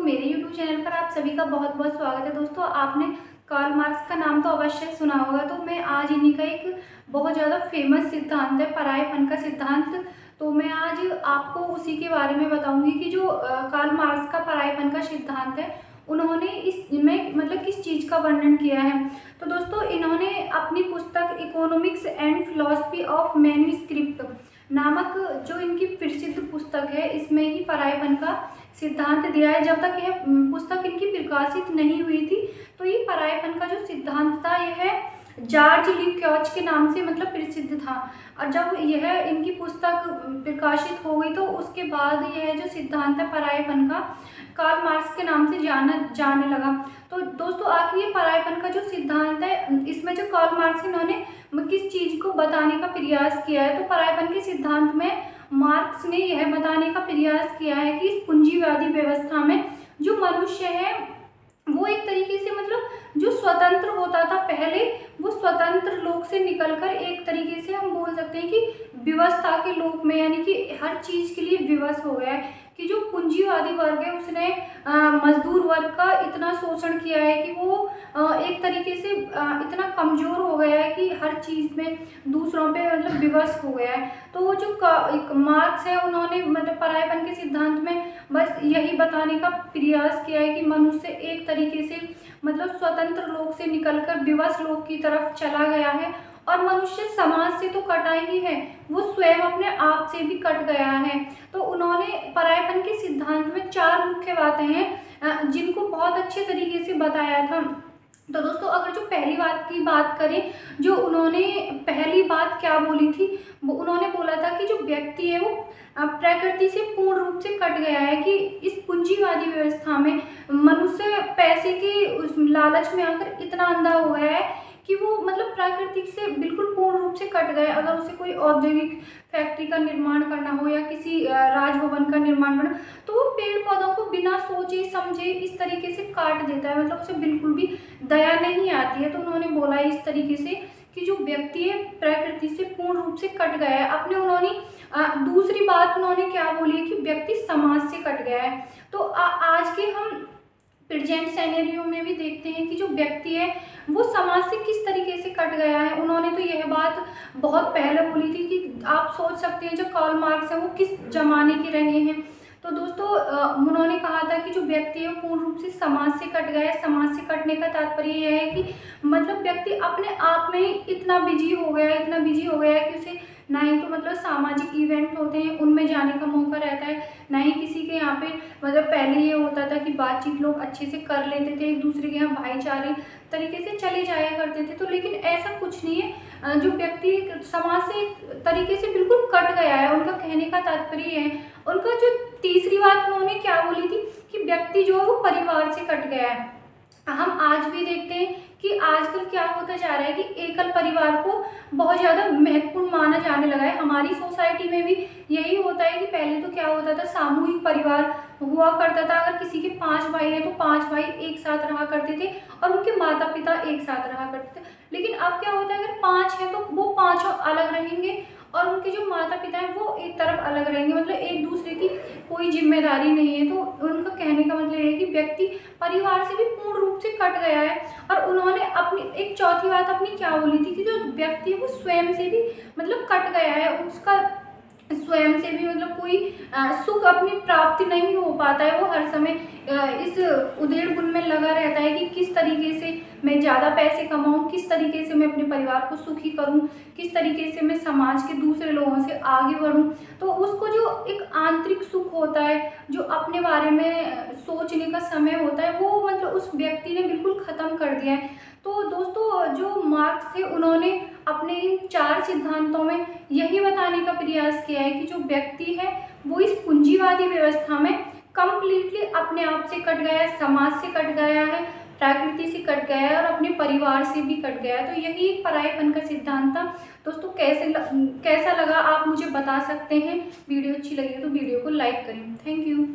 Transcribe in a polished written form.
मेरे YouTube channel पर आप सभी का बहुत बहुत स्वागत है। दोस्तों, आपने कार्ल मार्क्स का नाम तो अवश्य सुना होगा। तो मैं आज इन्हीं का एक बहुत ज़्यादा फेमस सिद्धांत है, परायेपन का सिद्धांत। तो मैं आज आपको उसी के बारे में बताऊंगी कि जो कार्ल मार्क्स का परायेपन का सिद्धांत है, उन्होंने इसमें मतलब किस चीज़ का वर्णन किया है। तो दोस्तों, इन्होंने अपनी पुस्तक economics and philosophy of manuscript नामक जो इनकी प्रसिद्ध पुस्तक है, इसमें ही परायेपन का सिद्धांत दिया है। जब तक यह पुस्तक इनकी प्रकाशित नहीं हुई थी, तो ये परायेपन का जो सिद्धांत था, यह जॉर्ज ल्यूकाच के नाम से मतलब प्रसिद्ध था। और जब यह इनकी पुस्तक प्रकाशित हो गई, तो उसके बाद यह जो सिद्धांत है परायेपन का, कार्ल मार्क्स के नाम से जाने लगा। तो दोस्तों, आखिर ये परायेपन का जो सिद्धांत है, इसमें जो कार्ल मार्क्स इन्होंने किस चीज़ को बताने का प्रयास किया है। तो परायेपन के सिद्धांत में मार्क्स ने यह बताने का प्रयास किया है कि इस पूंजीवादी व्यवस्था में जो मनुष्य है, वो एक तरीके से मतलब जो स्वतंत्र होता था पहले, वो स्वतंत्र लोक से निकलकर एक तरीके से हम बोल सकते हैं कि व्यवस्था के लोक में, यानी कि हर चीज़ के लिए विवश हो गया है। कि जो पूंजीवादी वर्ग है, उसने मजदूर वर्ग का इतना शोषण किया है कि वो एक तरीके से इतना कमज़ोर हो गया है कि हर चीज़ में दूसरों पे मतलब विवश हो गया है। तो वो जो एक मार्क्स है, उन्होंने मतलब परायेपन के सिद्धांत में बस यही बताने का प्रयास किया है कि मनुष्य एक तरीके से मतलब स्वतंत्र लोक से निकलकर विवश लोक की तरफ चला गया है। और मनुष्य समाज से तो कटा ही है, वो स्वयं अपने आप से भी कट गया है। तो उन्होंने परायेपन के सिद्धांत में 4 मुख्य बातें हैं जिनको बहुत अच्छे तरीके से बताया था। तो दोस्तों, अगर जो पहली बात की बात करें, जो उन्होंने पहली बात क्या बोली थी, वो उन्होंने बोला था कि जो व्यक्ति है वो प्रकृति से पूर्ण रूप से कट गया है। कि इस पूंजीवादी व्यवस्था में मनुष्य पैसे के उस लालच में आकर इतना अंधा हो गया है कि वो मतलब प्रकृति से बिल्कुल पूर्ण रूप से कट गए। अगर उसे कोई औद्योगिक फैक्ट्री का निर्माण करना हो या किसी राजभवन का निर्माण करना, तो वो पेड़ पौधों को बिना सोचे समझे इस तरीके से काट देता है, मतलब उसे बिल्कुल भी दया नहीं आती है। तो उन्होंने बोला इस तरीके से कि जो व्यक्ति है प्रकृति से पूर्ण रूप से कट गया है। अपने उन्होंने दूसरी बात उन्होंने क्या बोली है कि व्यक्ति समाज से कट गया है। तो आज के हम प्रेजेंट सिनेरियो में भी देखते हैं कि जो व्यक्ति है वो समाज से किस तरीके से कट गया है। उन्होंने तो यह बात बहुत पहले बोली थी कि आप सोच सकते हैं जो कार्ल मार्क्स है वो किस जमाने के रहे हैं। तो दोस्तों, उन्होंने कहा था कि जो व्यक्ति है पूर्ण रूप से समाज से कट गया है। समाज से कटने का तात्पर्य यह है कि मतलब व्यक्ति अपने आप में ही इतना बिजी हो गया है, इतना बिजी हो गया है कि उसे ना ही तो मतलब सामाजिक इवेंट होते हैं उनमें जाने का मौका रहता है, ना ही किसी के यहाँ पे मतलब पहले ये होता था कि बातचीत लोग अच्छे से कर लेते थे, एक दूसरे के यहाँ भाईचारे तरीके से चले जाया करते थे। तो लेकिन ऐसा कुछ नहीं है। जो व्यक्ति समाज से एक तरीके से बिल्कुल कट गया है, उनका कहने का तात्पर्य है। उनका जो तीसरी बात उन्होंने क्या बोली थी कि व्यक्ति जो है वो परिवार से कट गया है। हम आज भी देखते हैं कि आजकल क्या होता जा रहा है कि एकल परिवार को बहुत ज़्यादा महत्वपूर्ण माना जाने लगा है। हमारी सोसाइटी में भी यही होता है कि पहले तो क्या होता था, सामूहिक परिवार हुआ करता था। अगर किसी के 5 भाई हैं तो 5 भाई एक साथ रहा करते थे और उनके माता पिता एक साथ रहा करते थे। लेकिन अब क्या होता है, अगर 5 हैं तो वो पाँचों अलग रहेंगे और उनके जो माता पिता हैं वो एक तरफ अलग रहेंगे, मतलब एक दूसरे की कोई जिम्मेदारी नहीं है। तो उनका कहने का मतलब है कि व्यक्ति परिवार से भी पूर्ण रूप से कट गया है। और उन्होंने अपनी एक चौथी बात अपनी क्या बोली थी कि जो व्यक्ति है वो स्वयं से भी मतलब कट गया है। उसका स्वयं से भी मतलब कोई सुख अपनी प्राप्ति नहीं हो पाता है। वो हर समय इस उधेड़-बुन में लगा रहता है कि किस तरीके से मैं ज़्यादा पैसे कमाऊँ, किस तरीके से मैं अपने परिवार को सुखी करूँ, किस तरीके से मैं समाज के दूसरे लोगों से आगे बढ़ूँ। तो उसको जो एक आंतरिक सुख होता है, जो अपने बारे में सोचने का समय होता है, वो मतलब उस व्यक्ति ने बिल्कुल ख़त्म कर दिया है। तो दोस्तों, जो मार्क्स थे उन्होंने अपने इन 4 सिद्धांतों में यही बताने का प्रयास किया है कि जो व्यक्ति है वो इस पूंजीवादी व्यवस्था में कंप्लीटली अपने आप से कट गया है, समाज से कट गया है, प्रकृति से कट गया है और अपने परिवार से भी कट गया है। तो यही एक परायेपन का सिद्धांत था। दोस्तों, कैसा लगा आप मुझे बता सकते हैं। वीडियो अच्छी लगी तो वीडियो को लाइक करें। Thank you.